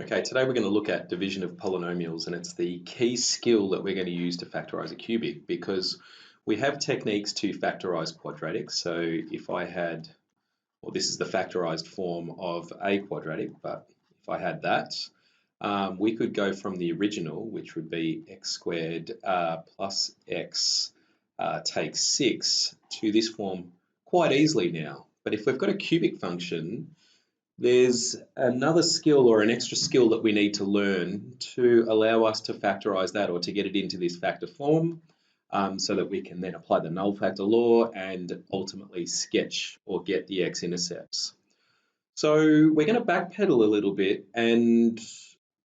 Okay, today we're going to look at division of polynomials, and it's the key skill that we're going to use to factorize a cubic because we have techniques to factorize quadratics. So if I had, well, this is the factorized form of a quadratic, but if I had that, we could go from the original, which would be x squared plus x take 6, to this form quite easily now. But if we've got a cubic function, there's another skill or an extra skill that we need to learn to allow us to factorize that or to get it into this factor form so that we can then apply the null factor law and ultimately sketch or get the x-intercepts. So we're going to backpedal a little bit and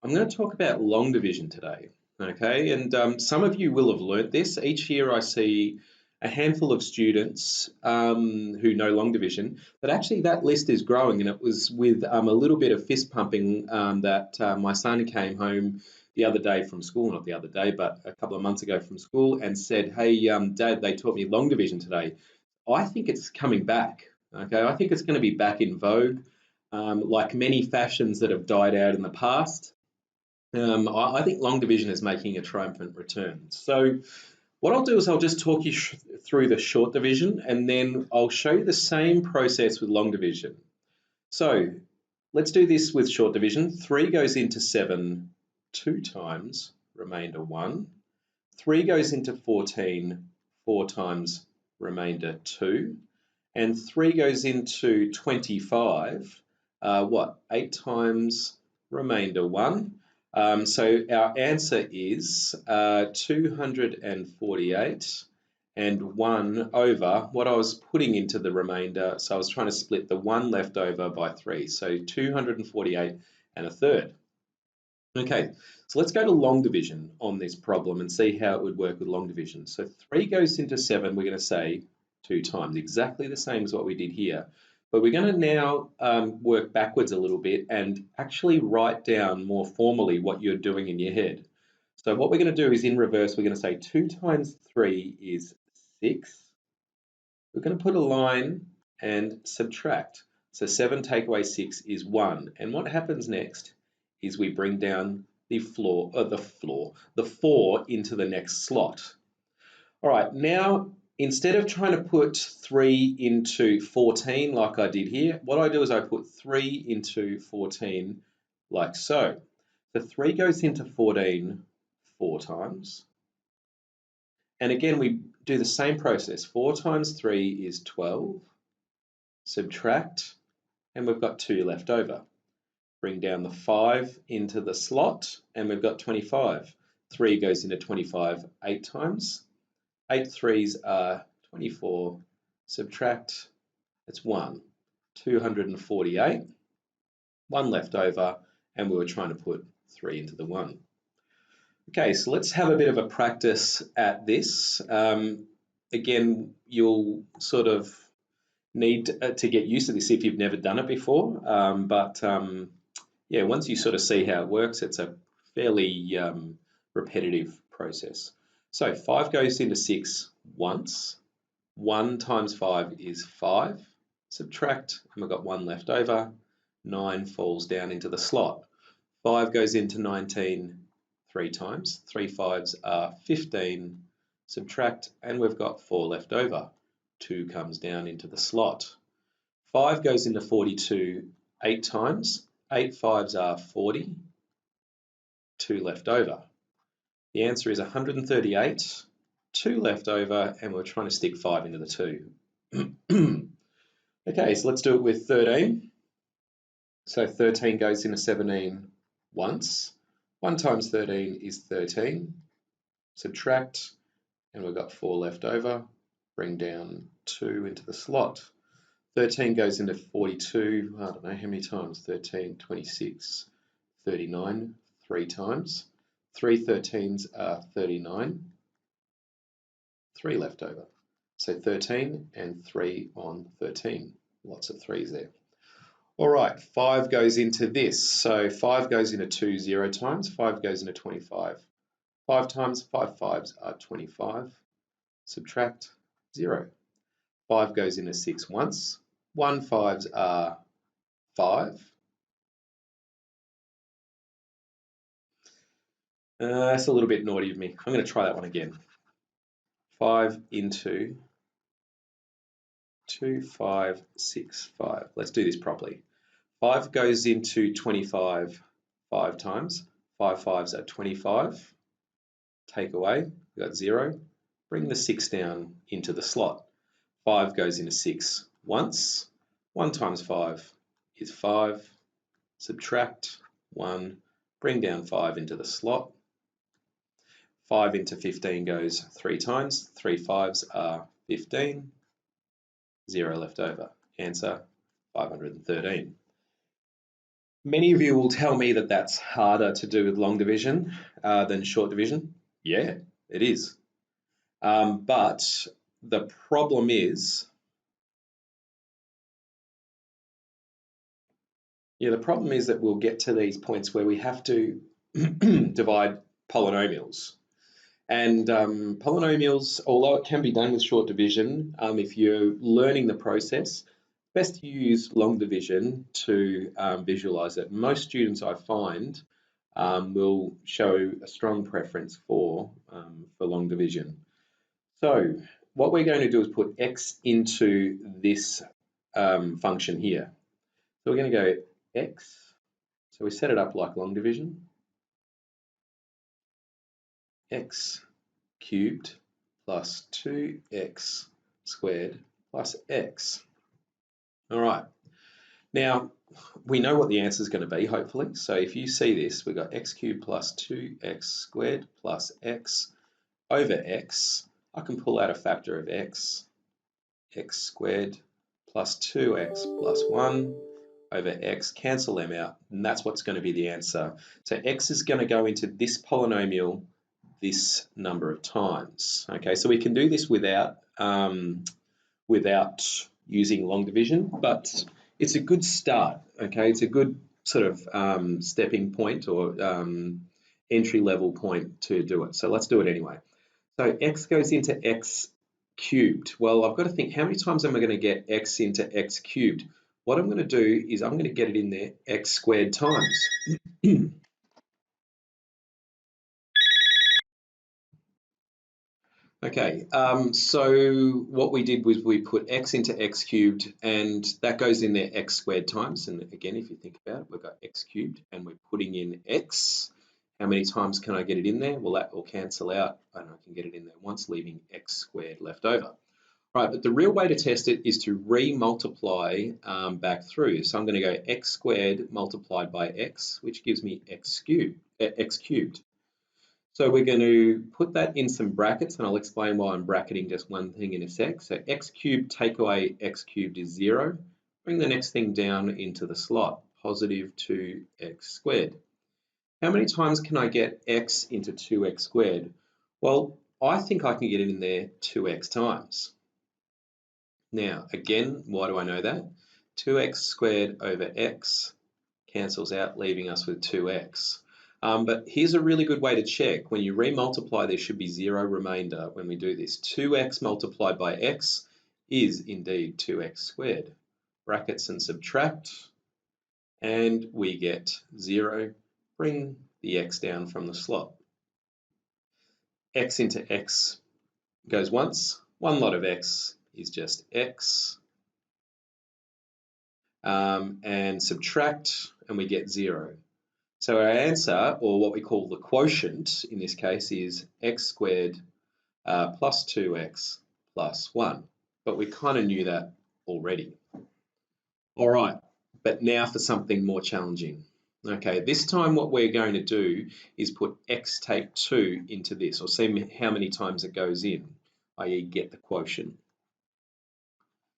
I'm going to talk about long division today. Okay, and some of you will have learnt this. Each year I see a handful of students who know long division, but actually that list is growing, and it was with a little bit of fist pumping that my son came home the other day from school, not the other day, but a couple of months ago from school, and said, "Hey, Dad, they taught me long division today." I think it's coming back. Okay, I think it's going to be back in vogue, like many fashions that have died out in the past. I think long division is making a triumphant return. So what I'll do is I'll just talk you through the short division, and then I'll show you the same process with long division. So let's do this with short division. 3 goes into 7 2 times, remainder 1. 3 goes into 14 4 times, remainder 2. And 3 goes into 25, 8 times, remainder 1. So our answer is 248 and 1 over what I was putting into the remainder. So I was trying to split the 1 left over by 3. So 248 and a third. Okay, so let's go to long division on this problem and see how it would work with long division. So 3 goes into 7, we're going to say 2 times, exactly the same as what we did here. But we're going to now work backwards a little bit and actually write down more formally what you're doing in your head. So what we're going to do is in reverse, we're going to say 2 times 3 is 6. We're going to put a line and subtract. So 7 take away 6 is 1. And what happens next is we bring down the 4 into the next slot. All right, now instead of trying to put 3 into 14 like I did here, what I do is I put 3 into 14 like so. So 3 goes into 14 4 times. And again, we do the same process. 4 times 3 is 12. Subtract, and we've got 2 left over. Bring down the 5 into the slot, and we've got 25. 3 goes into 25 8 times. 8 threes are 24. Subtract, it's 1. 248. 1 left over, and we were trying to put 3 into the 1. Okay, so let's have a bit of a practice at this. Again, you'll sort of need to get used to this if you've never done it before. Yeah, once you sort of see how it works, it's a fairly repetitive process. So 5 goes into 6 once. 1 times 5 is 5. Subtract, and we've got 1 left over. 9 falls down into the slot. 5 goes into 19 3 times. 3 5s are 15. Subtract, and we've got 4 left over. 2 comes down into the slot. 5 goes into 42 8 times. 8 5s are 40. 2 left over. The answer is 138. 2 left over, and we're trying to stick 5 into the 2. Okay, so let's do it with 13. So 13 goes into 17 once. 1 times 13 is 13. Subtract, and we've got 4 left over. Bring down 2 into the slot. 13 goes into 42, I don't know how many times, 13, 26, 39, 3 times. 3 13s are 39. 3 left over. So 13 and 3 on 13. Lots of 3s there. All right, 5 goes into this. So 5 goes into 2 0 times. 5 goes into 25. 5 times 5 5s are 25. Subtract 0. 5 goes into 6 once. 1 5s are 5. That's a little bit naughty of me. I'm going to try that one again. 5 into 2, 5, 6, 5. Let's do this properly. 5 goes into 25 5 times. 5 5s are 25. Take away, we've got 0. Bring the 6 down into the slot. 5 goes into 6 once. 1 times 5 is 5. Subtract 1. Bring down 5 into the slot. 5 into 15 goes 3 times. 3 5s are 15. 0 left over. Answer 513. Many of you will tell me that that's harder to do with long division than short division. Yeah, it is. But the problem is, that we'll get to these points where we have to divide polynomials. And polynomials, although it can be done with short division, if you're learning the process, best to use long division to visualize it. Most students, I find, will show a strong preference for long division. So what we're going to do is put x into this function here. So we're going to go x, so we set it up like long division, x cubed plus 2x squared plus x. All right, now we know what the answer is going to be, hopefully. So if you see this, we've got x cubed plus 2x squared plus x over x. I can pull out a factor of x squared plus 2x plus 1 over x, cancel them out, and that's what's going to be the answer. So x is going to go into this polynomial this number of times. Okay, so we can do this without using long division, but it's a good start. Okay, it's a good sort of stepping point or entry level point to do it. So let's do it anyway. So x goes into x cubed. Well, I've got to think, how many times am I going to get x into x cubed? What I'm going to do is I'm going to get it in there x squared times. Okay, so what we did was we put x into x cubed, and that goes in there x squared times. And again, if you think about it, we've got x cubed, and we're putting in x. How many times can I get it in there? Well, that will cancel out, and I can get it in there once, leaving x squared left over. Right, but the real way to test it is to re-multiply back through. So I'm going to go x squared multiplied by x, which gives me x cubed. So we're going to put that in some brackets, and I'll explain why I'm bracketing just one thing in a sec. So x cubed take away x cubed is 0. Bring the next thing down into the slot, positive 2x squared. How many times can I get x into 2x squared? Well, I think I can get it in there 2x times. Now, again, why do I know that? 2x squared over x cancels out, leaving us with 2x. But here's a really good way to check. When you re-multiply, there should be 0 remainder when we do this. 2x multiplied by x is indeed 2x squared. Brackets and subtract, and we get 0. Bring the x down from the slot. X into x goes once. One lot of x is just x. And subtract, and we get 0. So our answer, or what we call the quotient in this case, is x squared plus 2x plus 1. But we kind of knew that already. All right, but now for something more challenging. Okay, this time what we're going to do is put x take 2 into this, or see how many times it goes in, i.e. get the quotient.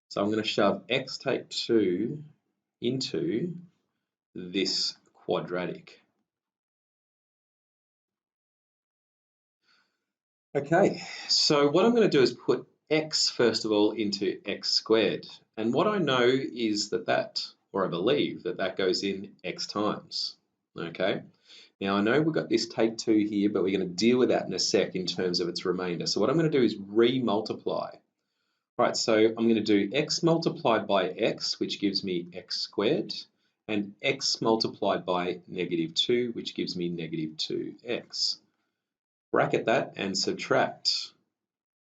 So I'm going to shove x take 2 into this quadratic. Okay, so what I'm going to do is put x first of all into x squared. And what I know is that, or I believe that goes in x times. Okay, now I know we've got this take 2 here, but we're going to deal with that in a sec in terms of its remainder. So what I'm going to do is re-multiply. Right, so I'm going to do x multiplied by x, which gives me x squared, and x multiplied by negative 2, which gives me negative 2x. Bracket that and subtract.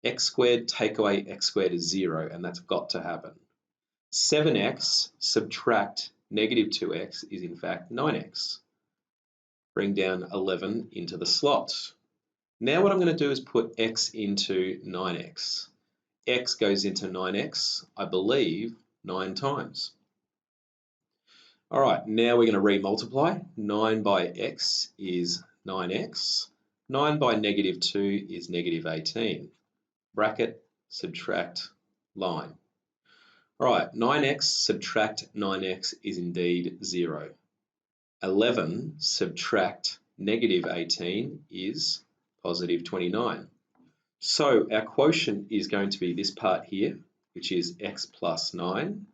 X squared take away x squared is 0, and that's got to happen. 7x subtract negative 2x is in fact 9x. Bring down 11 into the slot. Now what I'm going to do is put x into 9x. X goes into 9x, I believe, 9 times. All right, now we're going to re-multiply. 9 by x is 9x. 9 by negative 2 is negative 18. Bracket, subtract, line. All right, 9x subtract 9x is indeed 0. 11 subtract negative 18 is positive 29. So our quotient is going to be this part here, which is x plus 9,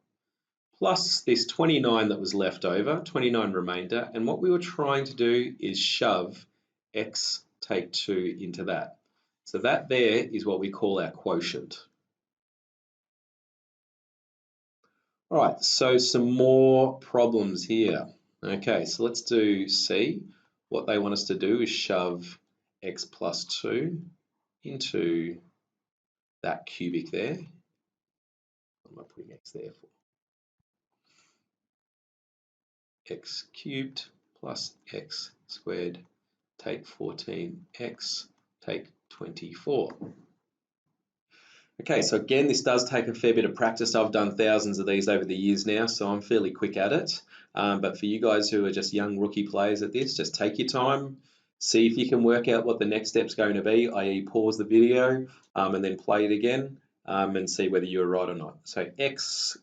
plus this 29 that was left over, 29 remainder, and what we were trying to do is shove x take 2 into that. So that there is what we call our quotient. All right, so some more problems here. Okay, so let's do C. What they want us to do is shove x plus 2 into that cubic there. What am I putting x there for? X cubed plus x squared, take 14x, take 24. Okay, so again, this does take a fair bit of practice. I've done thousands of these over the years now, so I'm fairly quick at it. But for you guys who are just young rookie players at this, just take your time, see if you can work out what the next step's going to be, i.e. pause the video and then play it again and see whether you're right or not. So x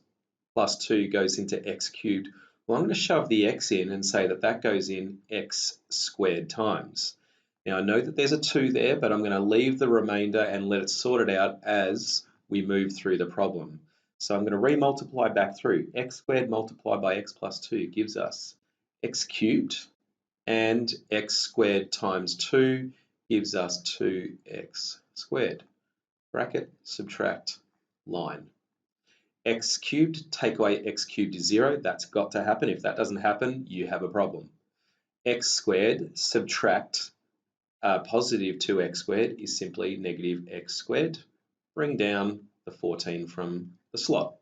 plus 2 goes into x cubed. Well, I'm going to shove the x in and say that that goes in x squared times. Now, I know that there's a 2 there, but I'm going to leave the remainder and let it sort it out as we move through the problem. So I'm going to re-multiply back through. X squared multiplied by x plus 2 gives us x cubed, and x squared times 2 gives us 2x squared. Bracket, subtract, line. X cubed, take away x cubed is 0. That's got to happen. If that doesn't happen, you have a problem. X squared, subtract positive 2x squared is simply negative x squared. Bring down the 14 from the slot.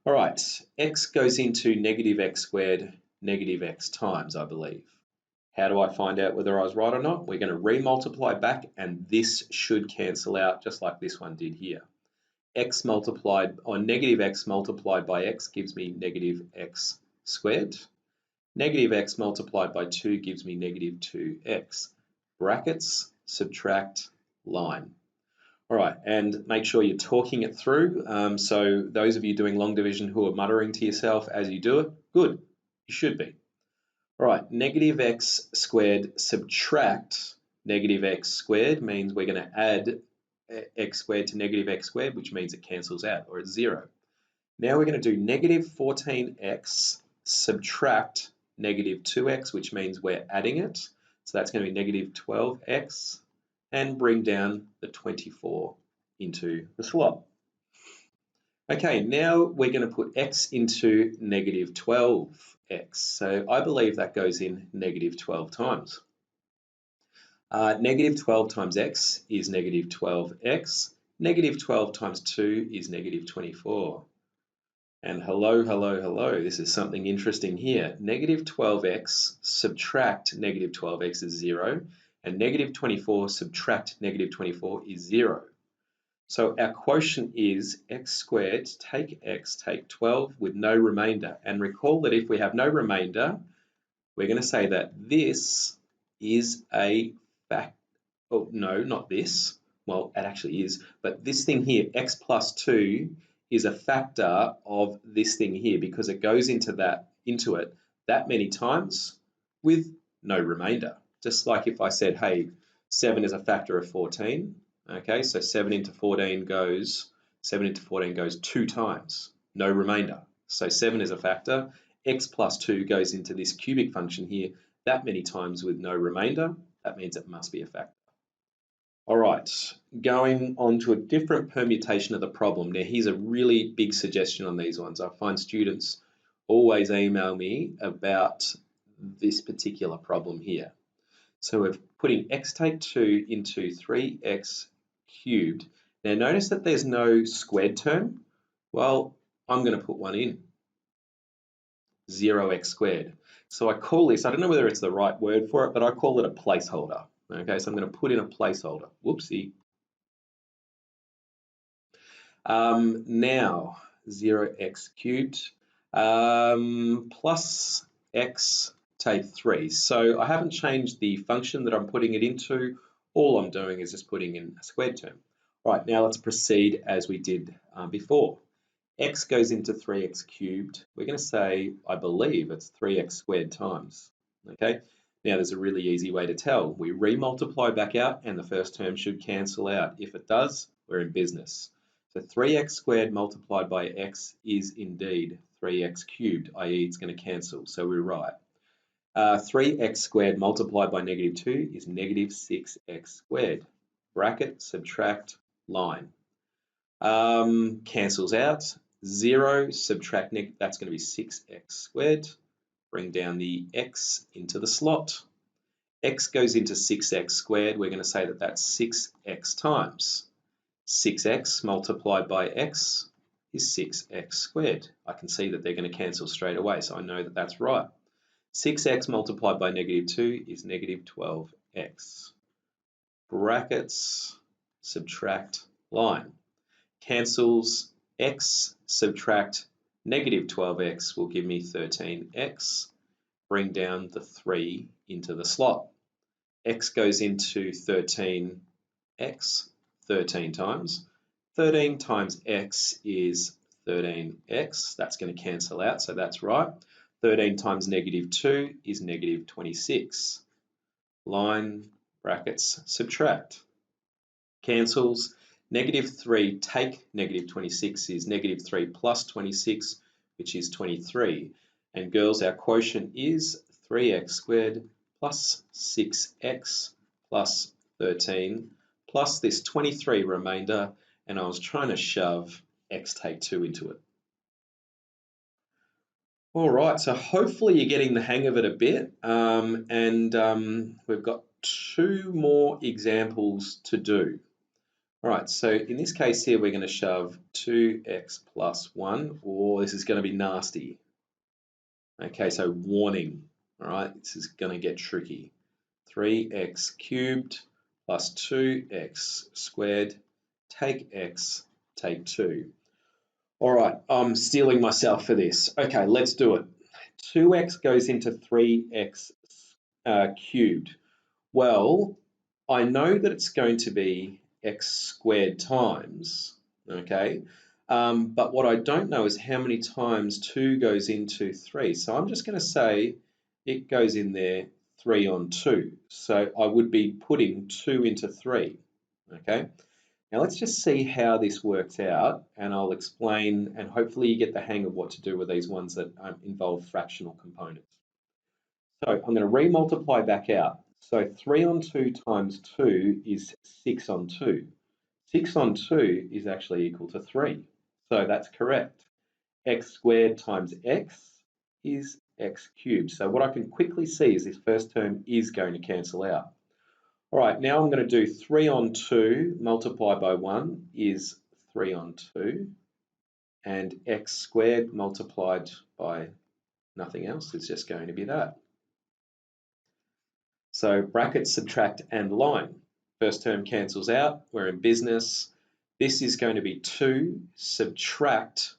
All right, x goes into negative x squared, negative x times, I believe. How do I find out whether I was right or not? We're going to re-multiply back, and this should cancel out just like this one did here. X multiplied, or negative x multiplied by x gives me negative x squared. Negative x multiplied by 2 gives me negative 2x. Brackets, subtract, line. All right, and make sure you're talking it through. So those of you doing long division who are muttering to yourself as you do it, good, you should be. All right, negative x squared subtract negative x squared means we're going to add x squared to negative x squared, which means it cancels out, or it's 0. Now we're going to do negative 14x subtract negative 2x, which means we're adding it. So that's going to be negative 12x, and bring down the 24 into the slot. Okay, now we're going to put x into negative 12x. So I believe that goes in negative 12 times. Negative 12 times x is negative 12x. Negative 12 times 2 is negative 24. And hello, hello, hello, this is something interesting here. Negative 12x subtract negative 12x is 0, and negative 24 subtract negative 24 is 0. So our quotient is x squared, take x, take 12 with no remainder. And recall that if we have no remainder, we're going to say that this is a fact. Oh, no, not this. Well, it actually is. But this thing here, x plus 2, is a factor of this thing here because it goes into it that many times with no remainder. Just like if I said, hey, 7 is a factor of 14. Okay, so 7 into 14 goes 2 times, no remainder. So 7 is a factor. X plus 2 goes into this cubic function here that many times with no remainder. That means it must be a factor. All right, going on to a different permutation of the problem. Now, here's a really big suggestion on these ones. I find students always email me about this particular problem here. So we're putting x take 2 into 3x cubed. Now notice that there's no squared term. Well, I'm going to put one in, 0x squared. So I call this, I don't know whether it's the right word for it, but I call it a placeholder. Okay, so I'm going to put in a placeholder. Whoopsie. Now, 0x cubed plus x take 3. So I haven't changed the function that I'm putting it into. All I'm doing is just putting in a squared term. Right, now let's proceed as we did before. X goes into 3x cubed. We're going to say, I believe it's 3x squared times. Okay, now there's a really easy way to tell. We re-multiply back out and the first term should cancel out. If it does, we're in business. So 3x squared multiplied by x is indeed 3x cubed, i.e. it's going to cancel, so we're right. 3x squared multiplied by negative 2 is negative 6x squared. Bracket, subtract, line. Cancels out. 0, subtract, that's going to be 6x squared. Bring down the x into the slot. X goes into 6x squared. We're going to say that that's 6x times. 6x multiplied by x is 6x squared. I can see that they're going to cancel straight away, so I know that that's right. 6x multiplied by negative 2 is negative 12x. Brackets, subtract, line. Cancels, x subtract negative 12x will give me 13x. Bring down the 3 into the slot. X goes into 13x 13 times. 13 times x is 13x. That's going to cancel out, so that's right. 13 times negative 2 is negative 26. Line, brackets, subtract. Cancels. Negative 3 take negative 26 is negative 3 plus 26, which is 23. And girls, our quotient is 3x squared plus 6x plus 13 plus this 23 remainder, and I was trying to shove x take 2 into it. All right, so hopefully you're getting the hang of it a bit, we've got 2 more examples to do. All right, so in this case here, we're going to shove 2x plus 1, or this is going to be nasty. Okay, so warning, all right, this is going to get tricky. 3x cubed plus 2x squared, take x, take 2. All right, I'm stealing myself for this. Okay, let's do it. 2x goes into 3x cubed. Well, I know that it's going to be x squared times, okay? But what I don't know is how many times 2 goes into 3. So I'm just going to say it goes in there 3 on 2. So I would be putting 2 into 3, okay? Now let's just see how this works out, and I'll explain, and hopefully you get the hang of what to do with these ones that involve fractional components. So I'm going to re-multiply back out. So 3 on 2 times 2 is 6 on 2. 6 on 2 is actually equal to 3. So that's correct. X squared times x is x cubed. So what I can quickly see is this first term is going to cancel out. All right, now I'm going to do 3 on 2 multiplied by 1 is 3 on 2. And x squared multiplied by nothing else is just going to be that. So bracket, subtract, and line. First term cancels out. We're in business. This is going to be 2 subtract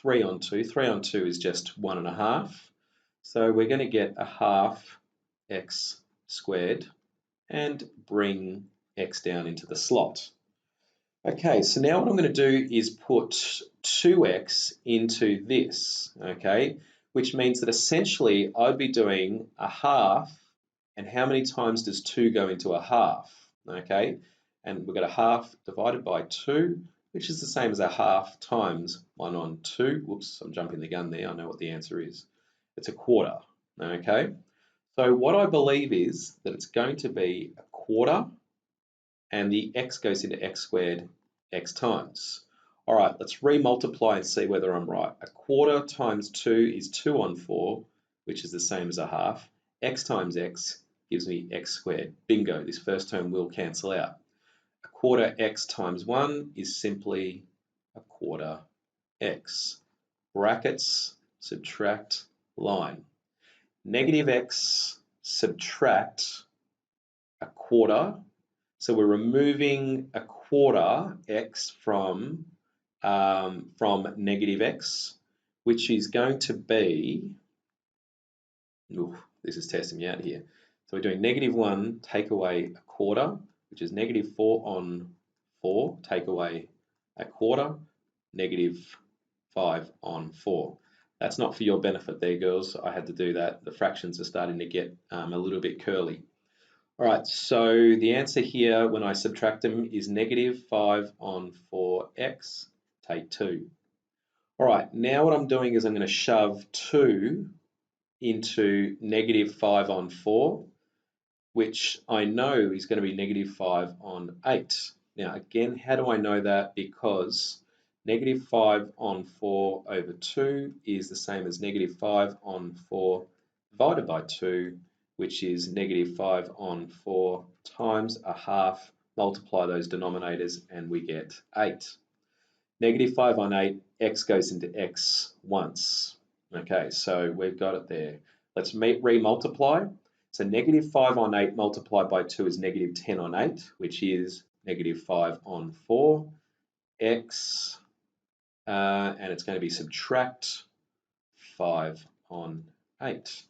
3 on 2. 3 on 2 is just 1.5. So we're going to get a half x squared and bring x down into the slot. Okay, so now what I'm going to do is put 2x into this, okay, which means that essentially I'd be doing a half. And how many times does 2 go into a half? Okay, and we've got a half divided by 2, which is the same as a half times 1 on 2. Whoops, I'm jumping the gun there. I know what the answer is. It's a quarter. Okay, so what I believe is that it's going to be a quarter, and the x goes into x squared x times. All right, let's re-multiply and see whether I'm right. A quarter times 2 is 2 on 4, which is the same as a half. X times x gives me x squared. Bingo, this first term will cancel out. A quarter x times 1 is simply a quarter x. Brackets, subtract, line. Negative x, subtract a quarter. So we're removing a quarter x from negative x, which is going to be, this is testing me out here. So we're doing negative 1, take away a quarter, which is negative 4 on 4, take away a quarter, negative 5 on 4. That's not for your benefit there, girls. I had to do that. The fractions are starting to get a little bit curly. All right, so the answer here when I subtract them is negative 5 on 4x, take 2. All right, now what I'm doing is I'm going to shove 2 into negative 5 on 4, which I know is going to be negative 5 on 8. Now again, how do I know that? Because negative 5 on 4 over 2 is the same as negative 5 on 4 divided by 2, which is negative 5 on 4 times a half. Multiply those denominators and we get 8. Negative 5 on 8, x goes into x once. Okay, so we've got it there. Let's re-multiply. So negative 5 on 8 multiplied by 2 is negative 10 on 8, which is negative 5 on 4, x, and it's going to be subtract 5 on 8.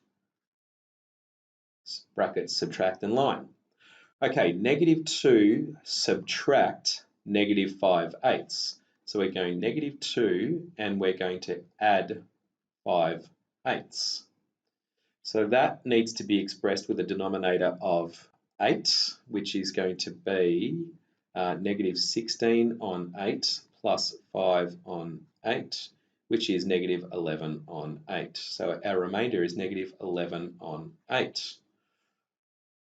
Brackets, subtract, and line. Okay, negative 2 subtract negative 5/8. So we're going negative 2 and we're going to add 5/8. So that needs to be expressed with a denominator of 8, which is going to be negative 16 on 8 plus 5 on 8, which is negative 11 on 8. So our remainder is negative 11 on 8.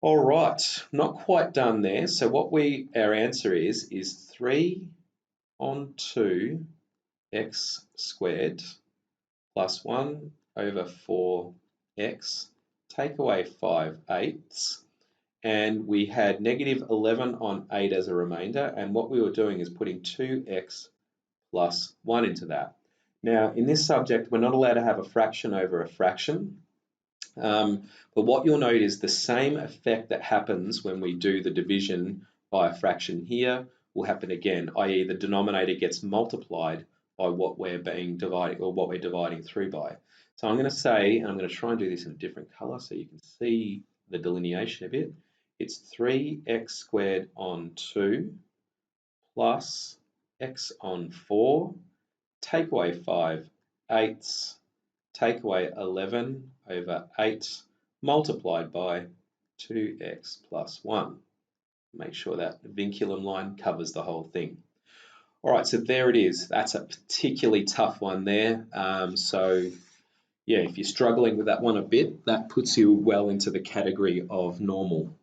All right, not quite done there. So what our answer is 3 on 2 x squared plus 1 over 4x, take away 5/8, and we had negative 11 on 8 as a remainder, and what we were doing is putting 2x plus 1 into that. Now, in this subject, we're not allowed to have a fraction over a fraction. But what you'll note is the same effect that happens when we do the division by a fraction here will happen again, i.e. the denominator gets multiplied by what we're dividing through by. So I'm going to say, and I'm going to try and do this in a different color so you can see the delineation a bit. It's 3x squared on 2 plus x on 4, take away 5/8, take away 11 over 8 multiplied by 2x plus 1. Make sure that vinculum line covers the whole thing. All right, so there it is. That's a particularly tough one there. So yeah, if you're struggling with that one a bit, that puts you well into the category of normal.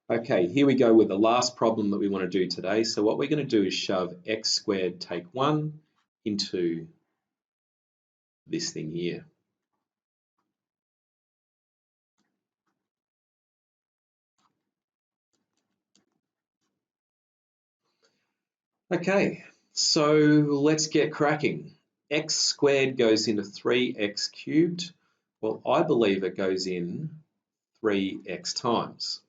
Okay, here we go with the last problem that we want to do today. So what we're going to do is shove x squared take 1 into this thing here. Okay, so let's get cracking. X squared goes into 3x cubed. Well, I believe it goes in 3x times.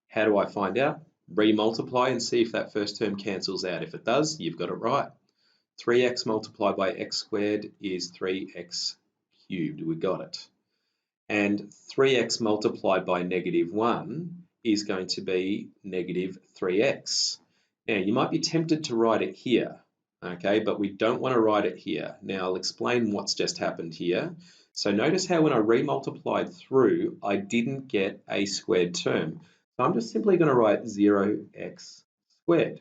How do I find out? Re-multiply and see if that first term cancels out. If it does, you've got it right. 3x multiplied by x squared is 3x cubed. We got it. And 3x multiplied by negative 1 is going to be negative 3x. Now, you might be tempted to write it here, okay, but we don't want to write it here. Now, I'll explain what's just happened here. So notice how when I re-multiplied through, I didn't get a squared term. So I'm just simply going to write 0x squared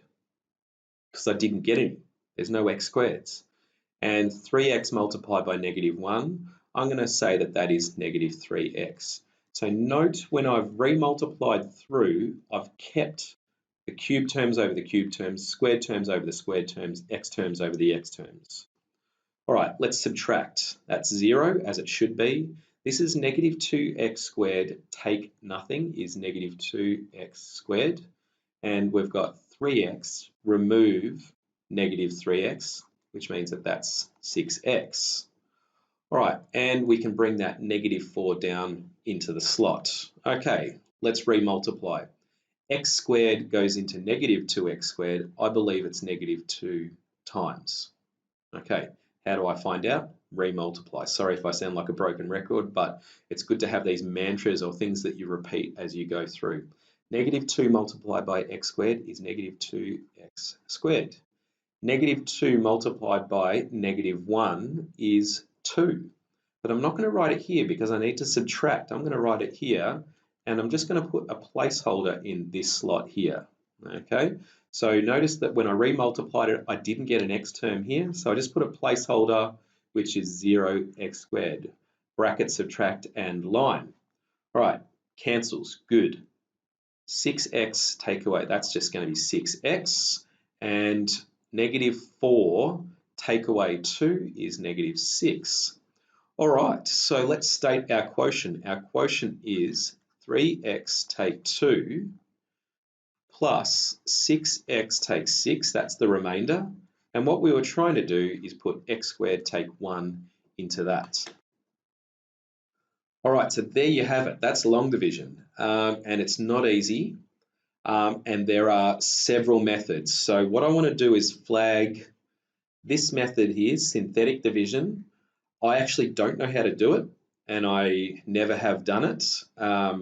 because I didn't get any. There's no x squareds. And 3x multiplied by negative 1, I'm going to say that that is negative 3x. So note when I've re-multiplied through, I've kept the cube terms over the cube terms, squared terms over the squared terms, x terms over the x terms. All right, let's subtract. That's 0 as it should be. This is negative 2x squared take nothing is negative 2x squared. And we've got 3x remove negative 3x, which means that that's 6x. All right, and we can bring that negative 4 down into the slot. Okay, let's remultiply. X squared goes into negative 2x squared. I believe it's negative 2 times. Okay, how do I find out? Remultiply. Sorry if I sound like a broken record, but it's good to have these mantras or things that you repeat as you go through. Negative 2 multiplied by x squared is negative 2x squared. Negative 2 multiplied by negative 1 is 2. But I'm not going to write it here because I need to subtract. I'm going to write it here, and I'm just going to put a placeholder in this slot here. Okay, so notice that when I remultiplied it, I didn't get an x term here, so I just put a placeholder, which is 0x squared. Bracket, subtract, and line. All right, cancels, good. 6x take away, that's just going to be 6x, and negative 4 take away 2 is negative 6. All right, so let's state our quotient. Our quotient is 3x take 2 plus 6x take 6, that's the remainder. And what we were trying to do is put x squared take 1 into that. All right, so there you have it. That's long division, and it's not easy. And there are several methods. So what I want to do is flag this method here, synthetic division. I actually don't know how to do it, and I never have done it. But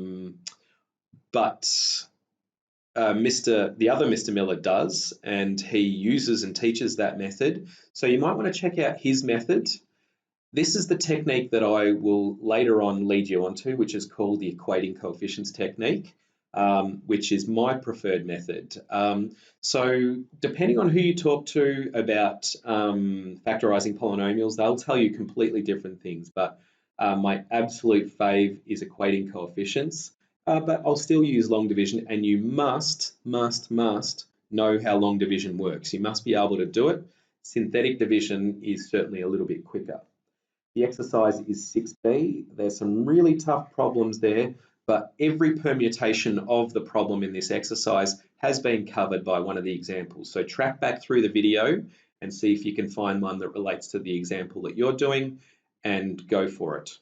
the other Mr. Miller does, and he uses and teaches that method. So you might want to check out his method. This is the technique that I will later on lead you onto, which is called the equating coefficients technique, which is my preferred method. So depending on who you talk to about factorizing polynomials, they'll tell you completely different things, but my absolute fave is equating coefficients, but I'll still use long division, and you must know how long division works. You must be able to do it. Synthetic division is certainly a little bit quicker. The exercise is 6b. There's some really tough problems there, but every permutation of the problem in this exercise has been covered by one of the examples. So track back through the video and see if you can find one that relates to the example that you're doing, and go for it.